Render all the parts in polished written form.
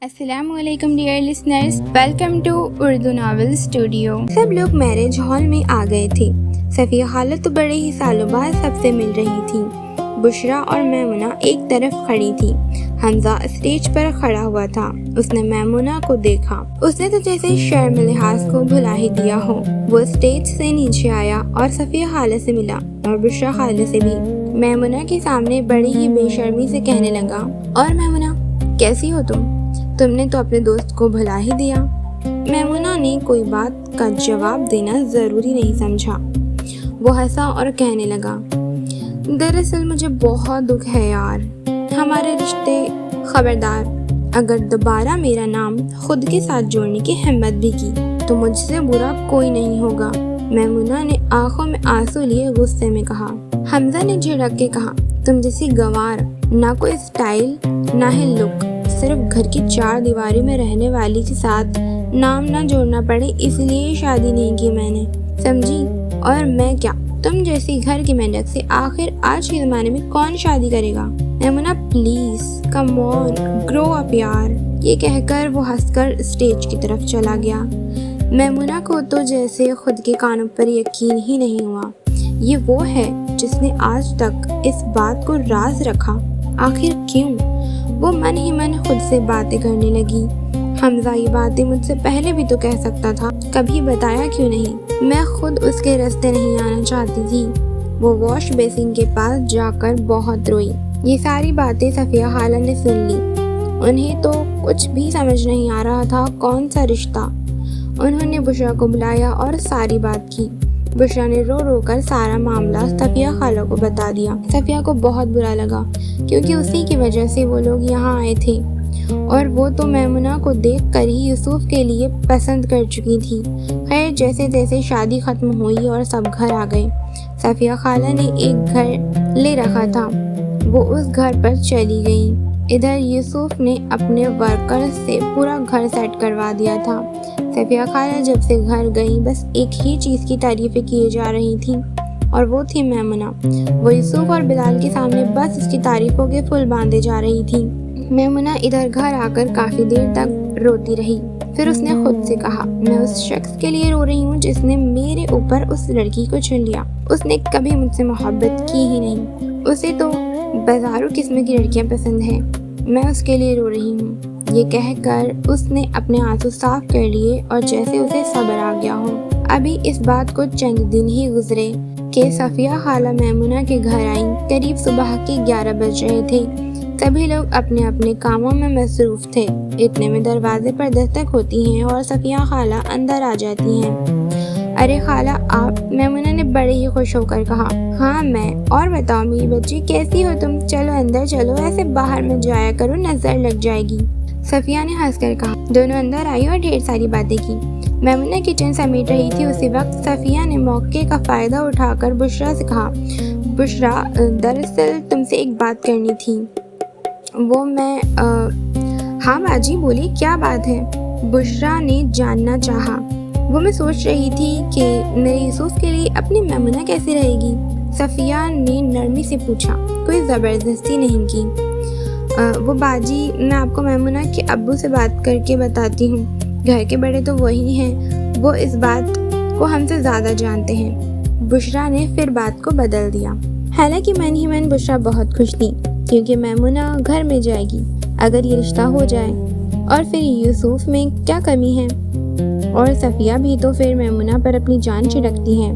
السلام علیکم dear listeners, welcome to Urdu novel studio. سب لوگ میرج ہال میں آ گئے تھے۔ صفیہ خالہ تو بڑے ہی سالوں بعد سب سے مل رہی تھی۔ بشریٰ اور میمونہ ایک طرف کھڑی تھی۔ حمزہ اسٹیج پر کھڑا ہوا تھا۔ اس نے میمونہ کو دیکھا۔ اس نے تو جیسے شرم لحاظ کو بھلا ہی دیا ہو۔ وہ اسٹیج سے نیچے آیا اور صفیہ خالہ سے ملا اور بشریٰ خالہ سے بھی۔ میمونہ کے سامنے بڑی ہی بے شرمی سے کہنے لگا، اور میمونہ کیسی ہو تم نے تو اپنے دوست کو بھلا ہی دیا۔ میمونہ نے کوئی بات کا جواب دینا ضروری نہیں سمجھا۔ وہ ہنسا اور کہنے لگا، دراصل مجھے بہت دکھ ہے یار، ہمارے رشتے، خبردار اگر دوبارہ میرا نام خود کے ساتھ جوڑنے کی ہمت بھی کی تو مجھ سے برا کوئی نہیں ہوگا۔ میمونہ نے آنکھوں میں آنسو لیے غصے میں کہا۔ حمزہ نے جھڑک کے کہا، تم جیسی گنوار، نہ کوئی اسٹائل نہ ہی لک، صرف گھر کی چار دیواری میں رہنے والی کے ساتھ نام نہ جوڑنا پڑے اس لیے شادی نہیں کی میں نے، سمجھی؟ اور میں کیا، تم جیسی گھر کی مینڈک سے آخر آج کے زمانے میں کون شادی کرے گا؟ میمونہ پلیز کم آن گرو اپ یار۔ یہ کہہ کر وہ ہنس کر اسٹیج کی طرف چلا گیا۔ میمونہ کو تو جیسے خود کے کانوں پر یقین ہی نہیں ہوا۔ یہ وہ ہے جس نے آج تک اس بات کو راز رکھا، آخر کیوں؟ وہ من ہی من خود سے باتیں کرنے لگی۔ حمزہ یہ باتیں مجھ سے پہلے بھی تو کہہ سکتا تھا، کبھی بتایا کیوں نہیں؟ میں خود اس کے راستے نہیں آنا چاہتی تھی۔ وہ واش بیسن کے پاس جا کر بہت روئی۔ یہ ساری باتیں صفیہ خالہ نے سن لی۔ انہیں تو کچھ بھی سمجھ نہیں آ رہا تھا کون سا رشتہ۔ انہوں نے بشریٰ کو بلایا اور ساری بات کی۔ بشریٰ نے رو رو کر سارا معاملہ صفیہ خالہ کو بتا دیا۔ صفیہ کو بہت برا لگا کیونکہ اسی کی وجہ سے وہ لوگ یہاں آئے تھے اور وہ تو میمونہ کو دیکھ کر ہی یوسف کے لیے پسند کر چکی تھی۔ خیر جیسے تیسے شادی ختم ہوئی اور سب گھر آ گئے۔ صفیہ خالہ نے ایک گھر لے رکھا تھا، وہ اس گھر پر چلی گئی۔ ادھر یوسف نے اپنے ورکر سے پورا گھر سیٹ کروا دیا تھا۔ صفیہ خالہ جب سے گھر گئی بس ایک ہی چیز کی تعریفیں کیے جا رہی تھیں اور وہ تھی میمونہ۔ وہ یوسف اور بلال کے سامنے بس اس کی تعریفوں کے پھول باندھے جا رہی تھی۔ میمونہ ادھر گھر آ کر کافی دیر تک روتی رہی۔ پھر اس نے خود سے کہا، میں اس شخص کے لیے رو رہی ہوں جس نے میرے اوپر اس لڑکی کو چن لیا۔ اس نے کبھی مجھ سے محبت کی ہی نہیں، اسے تو بازارو قسم کی لڑکیاں پسند ہیں، میں اس کے لیے رو رہی ہوں۔ یہ کہہ کر اس نے اپنے آنسو صاف کر لیے اور جیسے اسے صبر آ گیا ہو۔ ابھی اس بات کو چند دن ہی گزرے کہ صفیہ خالہ میمونہ کے گھر آئیں۔ قریب صبح کے 11 بج رہے تھے۔ سبھی لوگ اپنے اپنے کاموں میں مصروف تھے۔ اتنے میں دروازے پر دستک ہوتی ہیں اور صفیہ خالہ اندر آ جاتی ہیں۔ ارے خالہ آپ؟ میمونہ نے بڑے ہی خوش ہو کر کہا۔ ہاں میں، اور بتاؤ میری بچی کیسی ہو تم؟ چلو اندر چلو، ایسے باہر میں جایا کرو، نظر لگ جائے گی۔ صفیہ نے ہنس کر کہا۔ دونوں اندر آئی اور ڈھیر ساری باتیں کی۔ میمونہ کچن سمیٹ رہی تھی، اسی وقت صفیہ نے موقع کا فائدہ اٹھا کر بشریٰ سے کہا، بشریٰ دراصل تم سے ایک بات کرنی تھی۔ وہ میں ہاں باجی بولی، کیا بات ہے؟ بشریٰ نے جاننا چاہا۔ وہ میں سوچ رہی تھی کہ میرے یوسف کے لیے اپنی میمونہ کیسی رہے گی؟ صفیہ نے نرمی سے پوچھا، کوئی زبردستی نہیں کی۔ وہ باجی میں آپ کو میمونہ کے ابو سے بات کر کے بتاتی ہوں، گھر کے بڑے تو وہی ہیں، وہ اس بات کو ہم سے زیادہ جانتے ہیں۔ بشریٰ نے پھر بات کو بدل دیا۔ حالانکہ من ہی من بشریٰ بہت خوش تھی کیونکہ میمونہ گھر میں جائے گی اگر یہ رشتہ ہو جائے، اور پھر یوسف میں کیا کمی ہے؟ اور صفیہ بھی تو پھر میمونہ پر اپنی جان چھڑکتی ہیں۔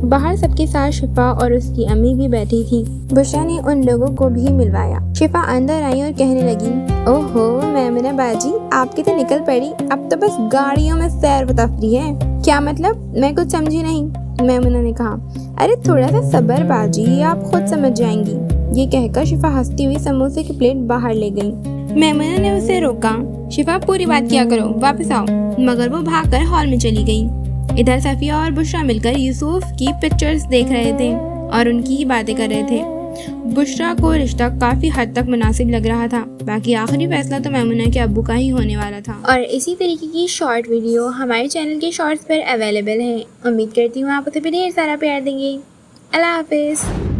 باہر سب کے ساتھ شفا اور اس کی امی بھی بیٹھی تھی۔ بشریٰ نے ان لوگوں کو بھی ملوایا۔ شفا اندر آئی اور کہنے لگی، اوہو میمونہ باجی آپ کی تو نکل پڑی، اب تو بس گاڑیوں میں سیر و تفریح ہے۔ کیا مطلب؟ میں کچھ سمجھی نہیں، میمونہ نے کہا۔ ارے تھوڑا سا صبر باجی، آپ خود سمجھ جائیں گی۔ یہ کہہ کر شفا ہنستی ہوئی سموسے کی پلیٹ باہر لے گئی۔ میمونہ نے اسے روکا، شفا پوری بات کیا کرو، واپس آؤ، مگر وہ بھاگ کر ہال میں چلی گئی۔ ادھر صفیہ اور بشریٰ مل کر یوسف کی پکچرز دیکھ رہے تھے اور ان کی باتیں کر رہے تھے۔ بشریٰ کو رشتہ کافی حد تک مناسب لگ رہا تھا، باقی آخری فیصلہ تو میمونہ کے ابو کا ہی ہونے والا تھا۔ اور اسی طریقے کی شارٹ ویڈیو ہمارے چینل کے شارٹس پر اویلیبل ہے۔ امید کرتی ہوں آپ اسے بھی ڈھیر سارا پیار دیں گے۔ اللہ حافظ۔